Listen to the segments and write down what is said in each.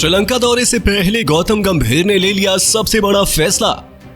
श्रीलंका दौरे से पहले गौतम गंभीर ने ले लिया सबसे बड़ा फैसला।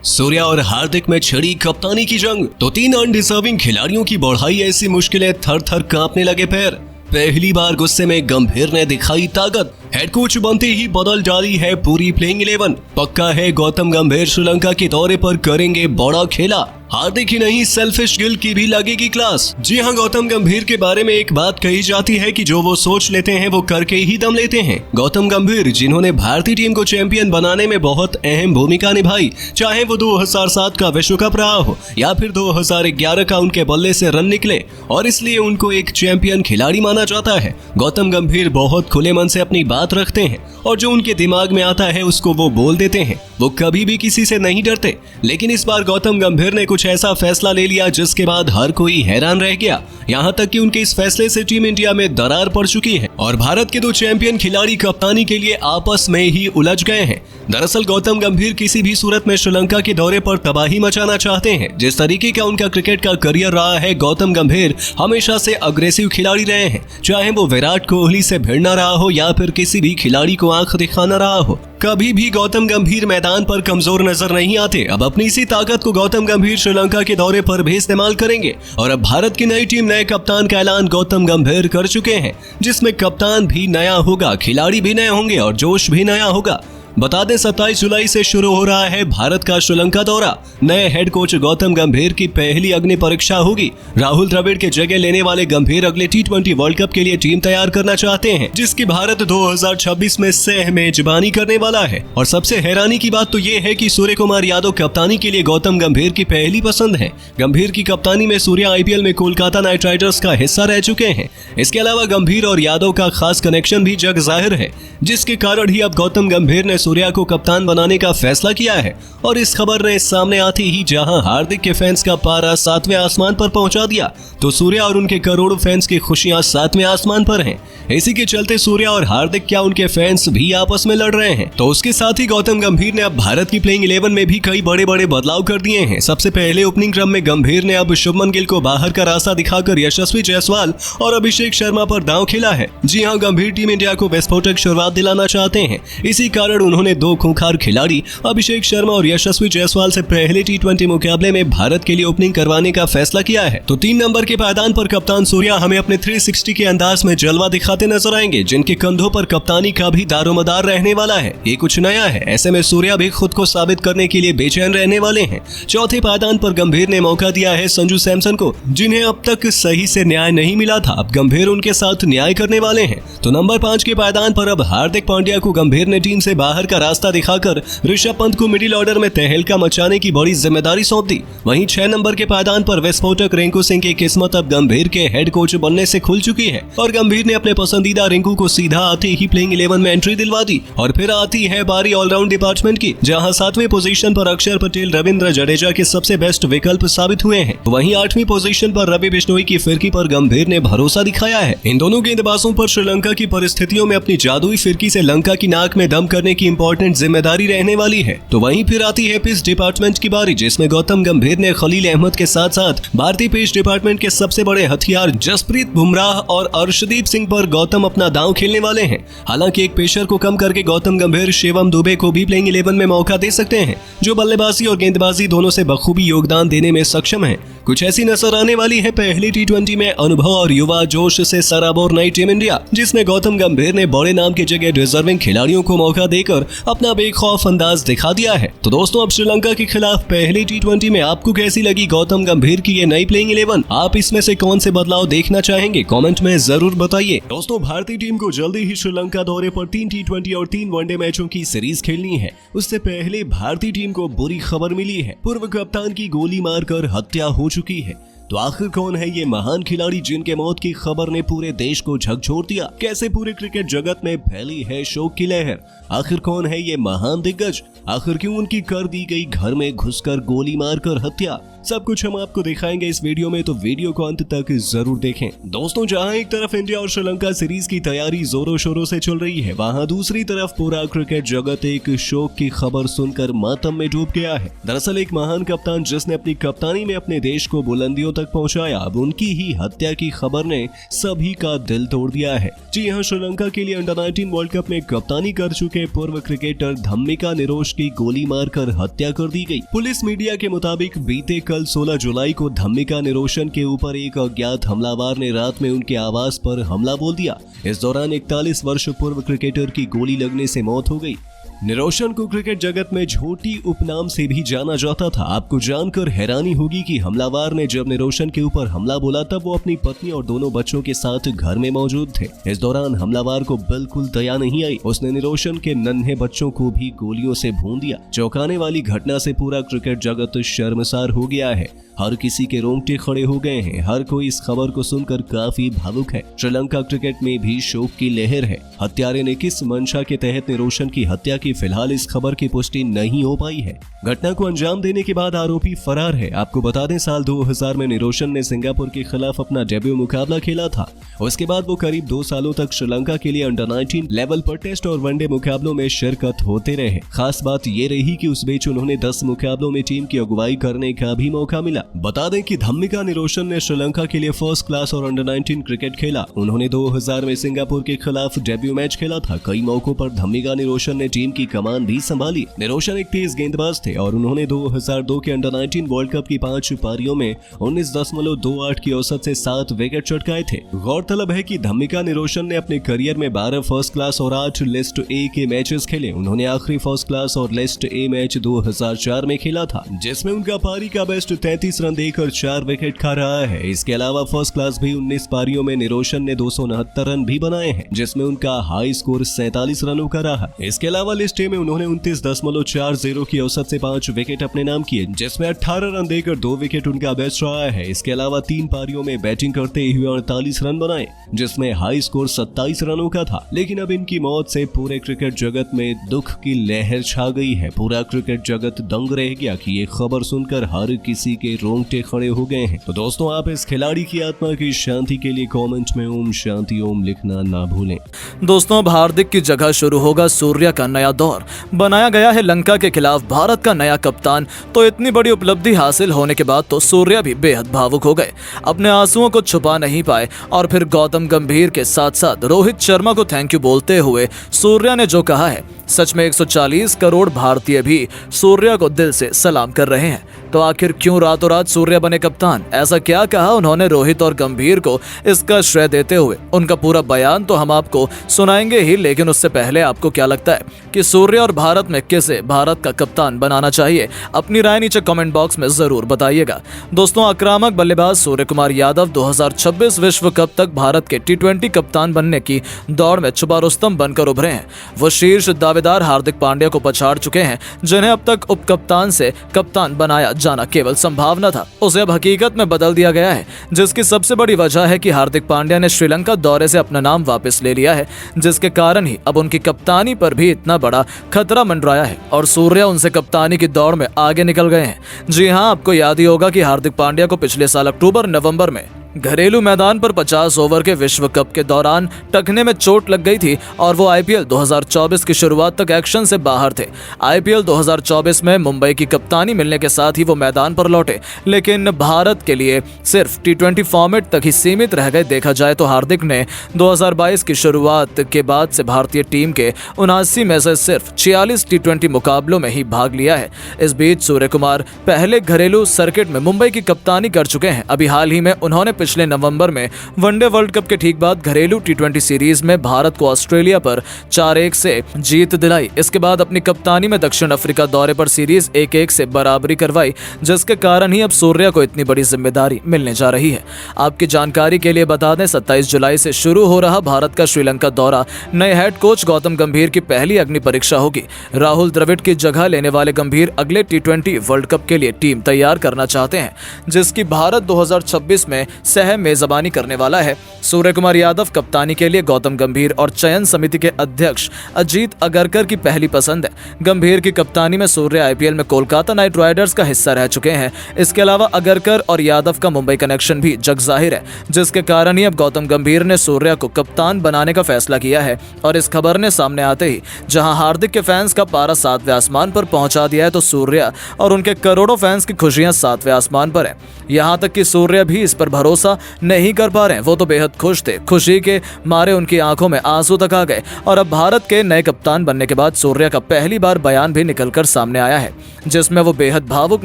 सूर्या और हार्दिक में छिड़ी कप्तानी की जंग, तो 3 अनडिजर्विंग खिलाड़ियों की बढ़ाई ऐसी मुश्किलें, थर थर कांपने लगे पैर। पहली बार गुस्से में गंभीर ने दिखाई ताकत, हेड कोच बनते ही बदल डाली है पूरी प्लेइंग 11। पक्का है गौतम गंभीर श्रीलंका के दौरे पर करेंगे बड़ा खेला। हार्दिक ही नहीं, सेल्फिश गिल की भी लगेगी क्लास। जी हां, गौतम गंभीर के बारे में एक बात कही जाती है कि जो वो सोच लेते हैं वो करके ही दम लेते हैं। गौतम गंभीर, जिन्होंने भारतीय टीम को चैंपियन बनाने में बहुत अहम भूमिका निभाई, चाहे वो 2007 का विश्व कप रहा हो या फिर 2011 का उनके बल्ले से रन निकले, और इसलिए उनको एक चैंपियन खिलाड़ी माना जाता है। गौतम गंभीर बहुत खुले मन से अपनी बात रखते हैं और जो उनके दिमाग में आता है उसको वो बोल देते हैं। वो कभी भी किसी से नहीं डरते। लेकिन इस बार गौतम गंभीर ने कुछ ऐसा फैसला ले लिया जिसके बाद हर कोई हैरान रह गया। यहाँ तक कि उनके इस फैसले से टीम इंडिया में दरार पड़ चुकी है और भारत के 2 चैंपियन खिलाड़ी कप्तानी के लिए आपस में ही उलझ गए हैं। दरअसल गौतम गंभीर किसी भी सूरत में श्रीलंका के दौरे पर तबाही मचाना चाहते हैं। जिस तरीके का उनका क्रिकेट का करियर रहा है, गौतम गंभीर हमेशा से अग्रेसिव खिलाड़ी रहे हैं, चाहे वो विराट कोहली से भिड़ना रहा हो या फिर किसी भी खिलाड़ी को आंख दिखाना रहा हो। कभी भी गौतम गंभीर मैदान पर कमजोर नजर नहीं आते। अब अपनी इसी ताकत को गौतम गंभीर श्रीलंका के दौरे पर भी इस्तेमाल करेंगे और अब भारत की नई टीम नए कप्तान का ऐलान गौतम गंभीर कर चुके हैं, जिसमें कप्तान भी नया होगा, खिलाड़ी भी नए होंगे और जोश भी नया होगा। बता दें, 27 जुलाई से शुरू हो रहा है भारत का श्रीलंका दौरा। नए हेड कोच गौतम गंभीर की पहली अग्नि परीक्षा होगी। राहुल द्रविड़ के जगह लेने वाले गंभीर अगले T20 वर्ल्ड कप के लिए टीम तैयार करना चाहते हैं, जिसकी भारत 2026 में सह मेजबानी करने वाला है। और सबसे हैरानी की बात तो ये है कि सूर्य कुमार यादव कप्तानी के लिए गौतम गंभीर की पहली पसंद है। गंभीर की कप्तानी में सूर्या IPL में कोलकाता नाइट राइडर्स का हिस्सा रह चुके हैं। इसके अलावा गंभीर और यादव का खास कनेक्शन भी जग जाहिर है, जिसके कारण ही अब गौतम गंभीर ने सूर्या को कप्तान बनाने का फैसला किया है। और इस खबर ने सामने आते ही जहां हार्दिक के फैंस का पारा 7वें आसमान पर पहुंचा दिया, तो सूर्या और उनके करोड़ों फैंस की खुशियां 7वें आसमान पर हैं। इसी के चलते सूर्या और हार्दिक, क्या उनके फैंस भी आपस में लड़ रहे हैं। तो उसके साथ ही गौतम गंभीर ने अब भारत की प्लेइंग 11 में भी कई बड़े बड़े बदलाव कर दिए हैं। सबसे पहले ओपनिंग क्रम में गंभीर ने अब शुभमन गिल को बाहर का रास्ता दिखाकर यशस्वी जायसवाल और अभिषेक शर्मा पर दांव खेला है। जी हां, गंभीर टीम इंडिया को विस्फोटक शुरुआत दिलाना चाहते हैं। इसी कारण उन्होंने 2 खूंखार खिलाड़ी अभिषेक शर्मा और यशस्वी जायसवाल से पहले T20 मुकाबले में भारत के लिए ओपनिंग करवाने का फैसला किया है। तो 3 नंबर के पायदान पर कप्तान सूर्या हमें अपने 360 के अंदाज में जलवा दिखाते नजर आएंगे, जिनके कंधों पर कप्तानी का भी दारोमदार रहने वाला है। ये कुछ नया है, ऐसे में सूर्या भी खुद को साबित करने के लिए बेचैन रहने वाले हैं। चौथे पायदान पर गंभीर ने मौका दिया है संजू सैमसन को, जिन्हें अब तक सही से न्याय नहीं मिला था। अब गंभीर उनके साथ न्याय करने वाले हैं। तो नंबर 5 के पायदान पर अब हार्दिक पांड्या को गंभीर ने टीम से बाहर का रास्ता दिखाकर ऋषभ पंत को मिडिल ऑर्डर में तहलका मचाने की बड़ी जिम्मेदारी सौंप दी। वहीं 6 नंबर के पायदान पर विस्फोटक रिंकू सिंह की किस्मत अब गंभीर के हेड कोच बनने से खुल चुकी है और गंभीर ने अपने पसंदीदा रिंकू को सीधा आते ही प्लेइंग 11 में एंट्री दिलवा दी। और फिर आती है बारी ऑलराउंड डिपार्टमेंट की, जहां 7वें पोजीशन पर अक्षर पटेल रविंद्र जडेजा के सबसे बेस्ट विकल्प साबित हुए हैं। वहीं 8वीं पोजीशन पर रवि बिश्नोई की फिरकी पर गंभीर ने भरोसा दिखाया है। इन दोनों गेंदबाजों पर श्रीलंका की परिस्थितियों में अपनी जादुई फिरकी से लंका की नाक में दम करने की इंपॉर्टेंट जिम्मेदारी रहने वाली है। तो वहीं फिर आती है पेस डिपार्टमेंट की बारी, जिसमें गौतम गंभीर ने खलील अहमद के साथ साथ भारतीय पेस डिपार्टमेंट के सबसे बड़े हथियार जसप्रीत बुमराह और अर्शदीप सिंह पर गौतम अपना दांव खेलने वाले हैं। हालांकि एक पेशर को कम करके गौतम गंभीर शिवम दुबे को भी प्लेइंग 11 में मौका दे सकते हैं, जो बल्लेबाजी और गेंदबाजी दोनों से बखूबी योगदान देने में सक्षम है। कुछ ऐसी नजर आने वाली है पहली T20 में अनुभव और युवा जोश से सराबोर नई टीम इंडिया, जिसमें गौतम गंभीर ने बड़े नाम की जगह डिजर्विंग खिलाड़ियों को मौका देकर अपना बेखौफ अंदाज दिखा दिया है। तो दोस्तों, अब श्रीलंका के खिलाफ पहली T20 में आपको कैसी लगी गौतम गंभीर की ये नई प्लेइंग 11? आप इसमें से कौन से बदलाव देखना चाहेंगे? कमेंट में जरूर बताइए। दोस्तों, भारतीय टीम को जल्दी ही श्रीलंका दौरे पर 3 T20 और 3 वनडे मैचों की सीरीज खेलनी है। उससे पहले भारतीय टीम को बुरी खबर मिली है। पूर्व कप्तान की गोली मारकर हत्या हो चुकी है। तो आखिर कौन है ये महान खिलाड़ी जिनके मौत की खबर ने पूरे देश को झकझोर दिया? कैसे पूरे क्रिकेट जगत में फैली है शोक की लहर? आखिर कौन है ये महान दिग्गज? आखिर क्यों उनकी कर दी गई घर में घुसकर गोली मारकर हत्या? सब कुछ हम आपको दिखाएंगे इस वीडियो में, तो वीडियो को अंत तक जरूर देखें। दोस्तों, जहां एक तरफ इंडिया और श्रीलंका सीरीज की तैयारी जोरों शोरों से चल रही है, वहां दूसरी तरफ पूरा क्रिकेट जगत एक शोक की खबर सुनकर मातम में डूब गया है। दरअसल एक महान कप्तान जिसने अपनी कप्तानी में अपने देश को बुलंदियों तक पहुंचाया, अब उनकी ही हत्या की खबर ने सभी का दिल तोड़ दिया है। जी हां, श्रीलंका के लिए अंडर-19 वर्ल्ड कप में कप्तानी कर चुके पूर्व क्रिकेटर धम्मिका निरोश की गोली मारकर हत्या कर दी गई। पुलिस मीडिया के मुताबिक बीते कल 16 जुलाई को धम्मिका निरोशन के ऊपर एक अज्ञात हमलावर ने रात में उनके आवास पर हमला बोल दिया। इस दौरान 41 वर्ष पूर्व क्रिकेटर की गोली लगने से मौत हो गई। निरोशन को क्रिकेट जगत में झोटी उपनाम से भी जाना जाता था। आपको जानकर हैरानी होगी कि हमलावर ने जब निरोशन के ऊपर हमला बोला तब वो अपनी पत्नी और दोनों बच्चों के साथ घर में मौजूद थे। इस दौरान हमलावर को बिल्कुल दया नहीं आई। उसने निरोशन के नन्हे बच्चों को भी गोलियों से भून दिया। चौंकाने वाली घटना से पूरा क्रिकेट जगत शर्मसार हो गया है। हर किसी के रोंगटे खड़े हो गए हैं। हर कोई इस खबर को सुनकर काफी भावुक है। श्रीलंका क्रिकेट में भी शोक की लहर है। हत्यारे ने किस मंशा के तहत निरोशन की हत्या की, फिलहाल इस खबर की पुष्टि नहीं हो पाई है। घटना को अंजाम देने के बाद आरोपी फरार है। आपको बता दें, साल 2000 में निरोशन ने सिंगापुर के खिलाफ अपना डेब्यू मुकाबला खेला था। उसके बाद वो करीब 2 सालों तक श्रीलंका के लिए अंडर-19 लेवल पर टेस्ट और वनडे मुकाबलों में शिरकत होते रहे। खास बात ये रही कि उस बीच उन्होंने 10 मुकाबलों में टीम की अगुवाई करने का भी मौका मिला। बता दें कि धम्मिका निरोशन ने श्रीलंका के लिए फर्स्ट क्लास और अंडर-19 क्रिकेट खेला। उन्होंने 2000 में सिंगापुर के खिलाफ डेब्यू मैच खेला था। कई मौकों पर धम्मिका निरोशन ने टीम की कमान भी संभाली। निरोशन एक तेज गेंदबाज थे और उन्होंने 2002 के अंडर-19 वर्ल्ड कप की 5 पारियों में 19.28 की औसत से 7 विकेट चटकाए थे। गौरतलब है कि धम्मिका निरोशन ने अपने करियर में 12 फर्स्ट क्लास और 8 लिस्ट ए के मैचेस खेले। उन्होंने आखिरी फर्स्ट क्लास और लिस्ट ए मैच 2004 में खेला था, जिसमें उनका पारी का बेस्ट 33 रन देकर 4 विकेट खा रहा है। इसके अलावा फर्स्ट क्लास भी 19 पारियों में निरोशन ने 269 रन भी बनाए हैं, जिसमें उनका हाई स्कोर 47 रनों का रहा। इसके अलावा लिस्ट ए में उन्होंने 29.40 की औसत से 5 विकेट अपने नाम किए, जिसमें 18 रन देकर 2 विकेट उनका बेस्ट रहा है। इसके अलावा 3 पारियों में बैटिंग करते हुए 48 रन बनाए, जिसमें हाई स्कोर 27 रनों का था। लेकिन अब इनकी मौत से पूरे क्रिकेट जगत में दुख की लहर छा गई है। पूरा क्रिकेट जगत दंग रह गया कि ये खबर सुनकर हर किसी के रोंगटे खड़े हो गए हैं। तो दोस्तों, आप इस खिलाड़ी की आत्मा की शांति के लिए कमेंट में ओम शांति ओम लिखना ना भूलें। दोस्तों, अब हार्दिक की जगह शुरू होगा सूर्या का नया दौर। बनाया गया है लंका के खिलाफ भारत का नया कप्तान। तो इतनी बड़ी उपलब्धि हासिल होने के बाद तो सूर्या भी बेहद भावुक हो गए। अपने आंसुओं को छुपा नहीं पाए और फिर गौतम गंभीर के साथ साथ रोहित शर्मा को थैंक यू बोलते हुए सूर्या ने जो कहा है, सच में 140 करोड़ भारतीय भी सूर्या को दिल से सलाम कर रहे हैं। तो आखिर क्यों रातों रात सूर्या बने कप्तान? ऐसा क्या कहा उन्होंने रोहित और गंभीर को, इसका श्रेय देते हुए उनका पूरा बयान तो हम आपको सुनाएंगे ही, लेकिन उससे पहले आपको क्या लगता है कि सूर्या और भारत में किसे भारत का कप्तान बनाना चाहिए? अपनी राय नीचे कमेंट बॉक्स में जरूर बताइएगा। दोस्तों, आक्रामक बल्लेबाज सूर्य कुमार यादव 2026 विश्व कप तक भारत के T20 कप्तान बनने की दौड़ में छुपा रुस्तम बनकर उभरे हैं। वो शीर्ष दावेदार हार्दिक पांड्या को पछाड़ चुके हैं, जिन्हें अब तक उप कप्तान से कप्तान बनाया जाना केवल संभावना था, उसे अब हकीकत में बदल दिया गया है। जिसकी सबसे बड़ी वजह है कि हार्दिक पांड्या ने श्रीलंका दौरे से अपना नाम वापस ले लिया है, जिसके कारण ही अब उनकी कप्तानी पर भी इतना बड़ा खतरा मंडराया है और सूर्या उनसे कप्तानी की दौड़ में आगे निकल गए हैं। जी हां, आपको याद ही होगा कि हार्दिक पांड्या को पिछले साल अक्टूबर-नवंबर में घरेलू मैदान पर 50 ओवर के विश्व कप के दौरान टखने में चोट लग गई थी और वो आईपीएल 2024 की शुरुआत तक एक्शन से बाहर थे। आईपीएल 2024 में मुंबई की कप्तानी मिलने के साथ ही वो मैदान पर लौटे, लेकिन भारत के लिए सिर्फ T20 फॉर्मेट तक ही सीमित रह गए। देखा जाए तो हार्दिक ने 2022 की शुरुआत के बाद से भारतीय टीम के 79 में से सिर्फ 46 T20 मुकाबलों में ही भाग लिया है। इस बीच सूर्य कुमार पहले घरेलू सर्किट में मुंबई की कप्तानी कर चुके हैं। अभी हाल ही में उन्होंने पिछले नवंबर में वनडे वर्ल्ड कप के ठीक बाद घरेलू T20 सीरीज में भारत को ऑस्ट्रेलिया पर 4-1 से जीत दिलाई। इसके बाद अपनी कप्तानी में दक्षिण अफ्रीका दौरे पर सीरीज 1-1 से बराबरी करवाई, जिसके कारण ही अब सूर्या को इतनी बड़ी जिम्मेदारी मिलने जा रही है। आपकी जानकारी के लिए बता दें, 27 जुलाई से शुरू हो रहा भारत का श्रीलंका दौरा नए हेड कोच गौतम गंभीर की पहली अग्नि परीक्षा होगी। राहुल द्रविड़ की जगह लेने वाले गंभीर अगले T20 वर्ल्ड कप के लिए टीम तैयार करना चाहते हैं, जिसकी भारत 2026 में सह मेजबानी करने वाला है। सूर्य कुमार यादव कप्तानी के लिए गौतम गंभीर और चयन समिति के अध्यक्ष अजीत अगरकर की पहली पसंद है। गंभीर की कप्तानी में सूर्य आईपीएल में कोलकाता नाइट राइडर्स का हिस्सा रह चुके हैं। इसके अलावा अगरकर और यादव का मुंबई कनेक्शन भी जग जाहिर है, जिसके कारण ही अब गौतम गंभीर ने सूर्या को कप्तान बनाने का फैसला किया है। और इस खबर ने सामने आते ही जहां हार्दिक के फैंस का पारा 7वें आसमान पर पहुंचा दिया है, तो सूर्या और उनके करोड़ों फैंस की खुशियां 7वें आसमान पर है। यहां तक कि सूर्या भी इस पर भरोसा नहीं कर पा रहे हैं। वो तो बेहद खुश थे, खुशी के मारे उनकी आंखों में आंसू तक आ गए। और अब भारत के नए कप्तान बनने के बाद सूर्या का पहली बार बयान भी निकलकर सामने आया है, जिसमें वो बेहद भावुक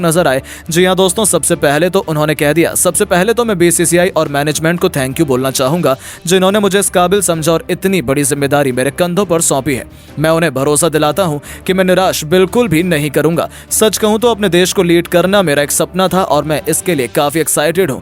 नजर आए। जी हां दोस्तों, सबसे पहले तो उन्होंने कह दिया, सबसे पहले तो मैं बीसीसीआई और मैनेजमेंट को थैंक यू बोलना चाहूंगा, जिन्होंने मुझे इस काबिल समझा और इतनी बड़ी जिम्मेदारी मेरे कंधों पर सौंपी है। मैं उन्हें भरोसा दिलाता हूं कि मैं निराश बिल्कुल भी नहीं करूंगा। सच कहूं तो अपने देश को लीड करना मेरा एक सपना था और मैं इसके लिए काफी एक्साइटेड हूं।